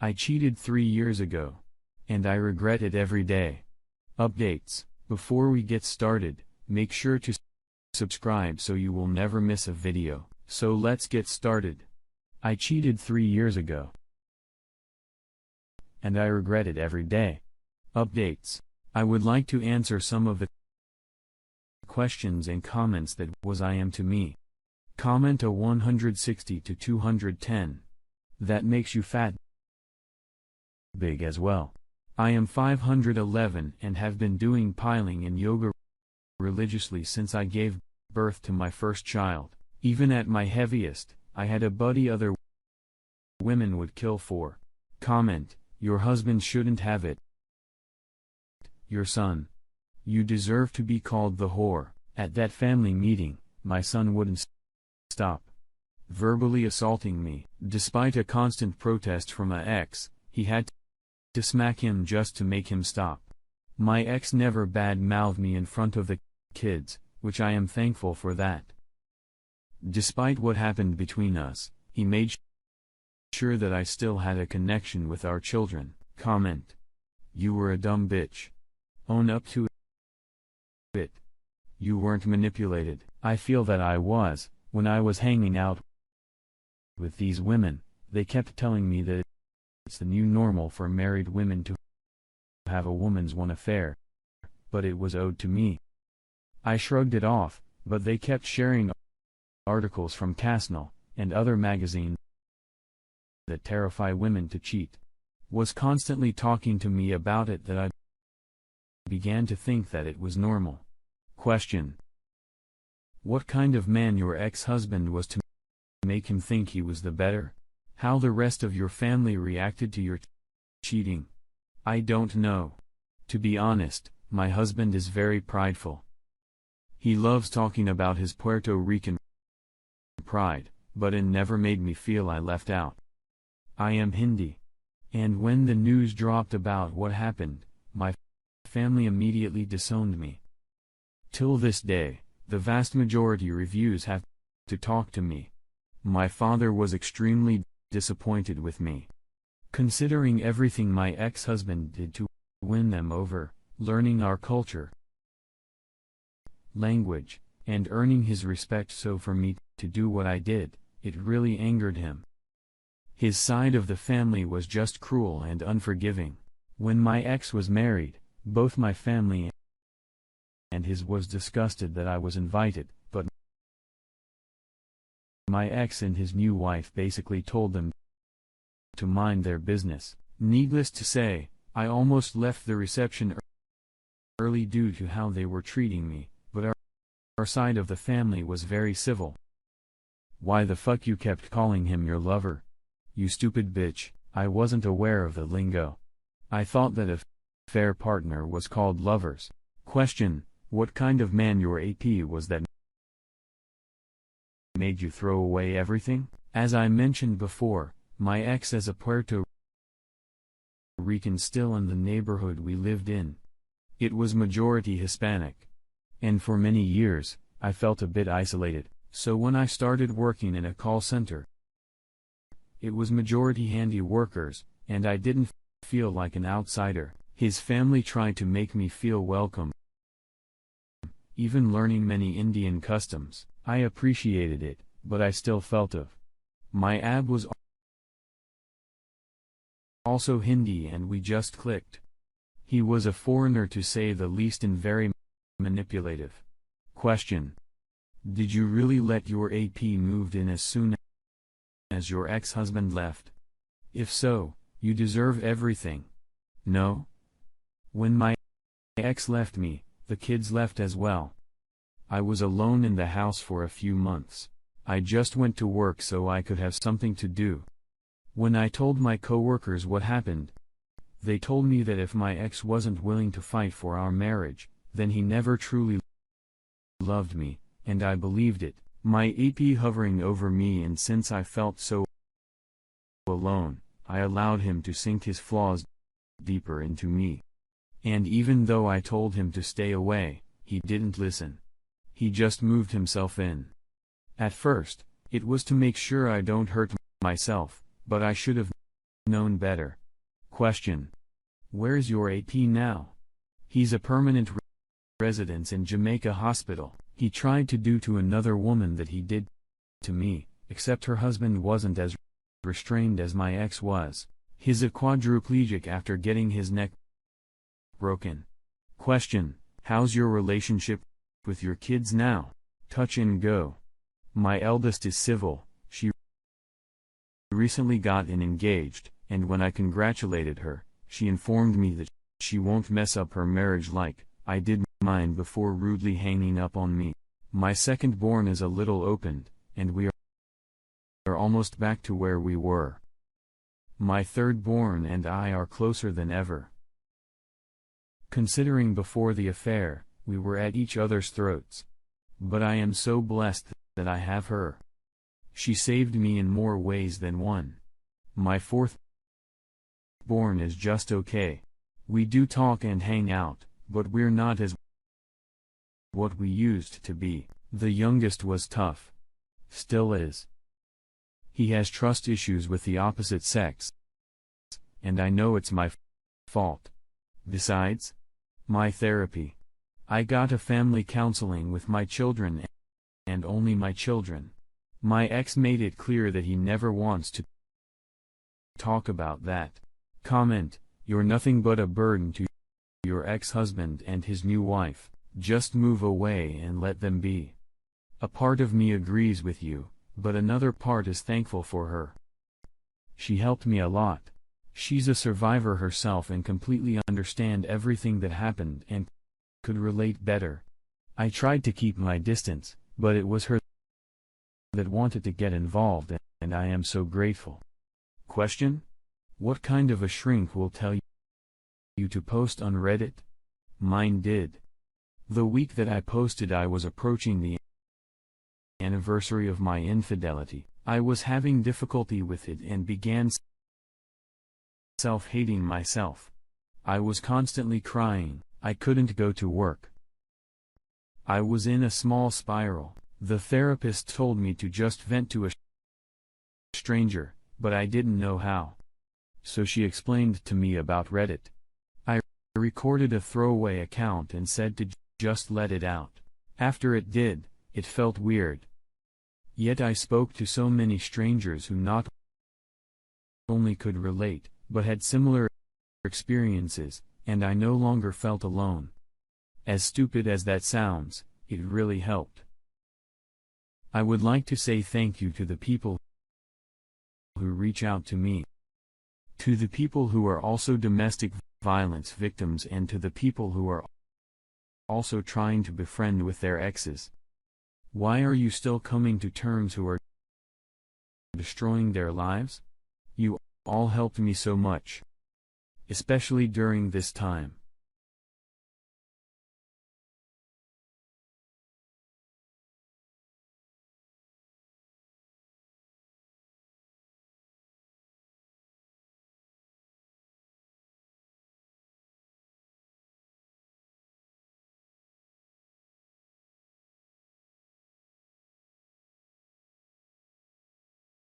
I cheated 3 years ago. And I regret it every day. Updates. Before we get started, make sure to subscribe so you will never miss a video. So let's get started. I cheated 3 years ago. And I regret it every day. Updates. I would like to answer some of the questions and comments that was I am to me. Comment a 160 to 210. That makes you fat big as well. I am 511 and have been doing piling and yoga religiously since I gave birth to my first child. Even at my heaviest, I had a buddy other women would kill for. Comment, your husband shouldn't have it. Your son. You deserve to be called the whore. At that family meeting, my son wouldn't stop verbally assaulting me. Despite a constant protest from my ex, he had to smack him just to make him stop. My ex never bad-mouthed me in front of the kids, which I am thankful for that. Despite what happened between us, he made sure that I still had a connection with our children. Comment. You were a dumb bitch. Own up to it. You weren't manipulated. I feel that I was. When I was hanging out with these women, they kept telling me that it's the new normal for married women to have a woman's one affair. But it was owed to me. I shrugged it off, but they kept sharing articles from Casnell and other magazines that terrify women to cheat. Was constantly talking to me about it that I began to think that it was normal. Question. What kind of man your ex-husband was to make him think he was the better? How the rest of your family reacted to your cheating? I don't know. To be honest, my husband is very prideful. He loves talking about his Puerto Rican pride, but it never made me feel I left out. I am Hindi. And when the news dropped about what happened, my family immediately disowned me. Till this day, the vast majority reviews have to talk to me. My father was extremely disappointed with me. Considering everything my ex-husband did to win them over, learning our culture, language, and earning his respect, so for me to do what I did, it really angered him. His side of the family was just cruel and unforgiving. When my ex was married, both my family and his was disgusted that I was invited, but my ex and his new wife basically told them to mind their business. Needless to say, I almost left the reception early due to how they were treating me, but our side of the family was very civil. Why the fuck you kept calling him your lover? You stupid bitch. I wasn't aware of the lingo. I thought that a fair partner was called lovers. Question. What kind of man your AP was that made you throw away everything? As I mentioned before, my ex as a Puerto Rican still in the neighborhood we lived in. It was majority Hispanic. And for many years, I felt a bit isolated, so when I started working in a call center, it was majority handy workers, and I didn't feel like an outsider. His family tried to make me feel welcome, even learning many Indian customs. I appreciated it, but I still felt of. My ab was also Hindi and we just clicked. He was a foreigner to say the least and very manipulative. Question. Did you really let your AP moved in as soon as your ex-husband left? If so, you deserve everything. No? When my ex left me, the kids left as well. I was alone in the house for a few months. I just went to work so I could have something to do. When I told my coworkers what happened, they told me that if my ex wasn't willing to fight for our marriage, then he never truly loved me, and I believed it. My AP hovering over me, and since I felt so alone, I allowed him to sink his flaws deeper into me. And even though I told him to stay away, he didn't listen. He just moved himself in. At first, it was to make sure I don't hurt myself, but I should have known better. Question. Where's your AP now? He's a permanent resident in Jamaica Hospital. He tried to do to another woman that he did to me, except her husband wasn't as restrained as my ex was. He's a quadriplegic after getting his neck broken. Question. How's your relationship with your kids now? Touch and go. My eldest is civil. She recently got engaged, and when I congratulated her, she informed me that she won't mess up her marriage like I did mine before rudely hanging up on me. My second born is a little opened, and we are almost back to where we were. My third born and I are closer than ever. Considering before the affair, we were at each other's throats. But I am so blessed that I have her. She saved me in more ways than one. My fourth born is just okay. We do talk and hang out, but we're not as what we used to be. The youngest was tough. Still is. He has trust issues with the opposite sex. And I know it's my fault. Besides, my therapy. I got a family counseling with my children and only my children. My ex made it clear that he never wants to talk about that. Comment. You're nothing but a burden to your ex-husband and his new wife. Just move away and let them be. A part of me agrees with you, but another part is thankful for her. She helped me a lot. She's a survivor herself and completely understand everything that happened and could relate better. I tried to keep my distance, but it was her that wanted to get involved, and I am so grateful. Question? What kind of a shrink will tell you to post on Reddit? Mine did. The week that I posted I was approaching the anniversary of my infidelity. I was having difficulty with it and began self-hating myself. I was constantly crying. I couldn't go to work. I was in a small spiral. The therapist told me to just vent to a stranger, but I didn't know how. So she explained to me about Reddit. I recorded a throwaway account and said to just let it out. After it did, it felt weird. Yet I spoke to so many strangers who not only could relate, but had similar experiences, and I no longer felt alone. As stupid as that sounds, it really helped. I would like to say thank you to the people who reach out to me. To the people who are also domestic violence victims and to the people who are also trying to befriend with their exes. Why are you still coming to terms who are destroying their lives? You all helped me so much. Especially during this time.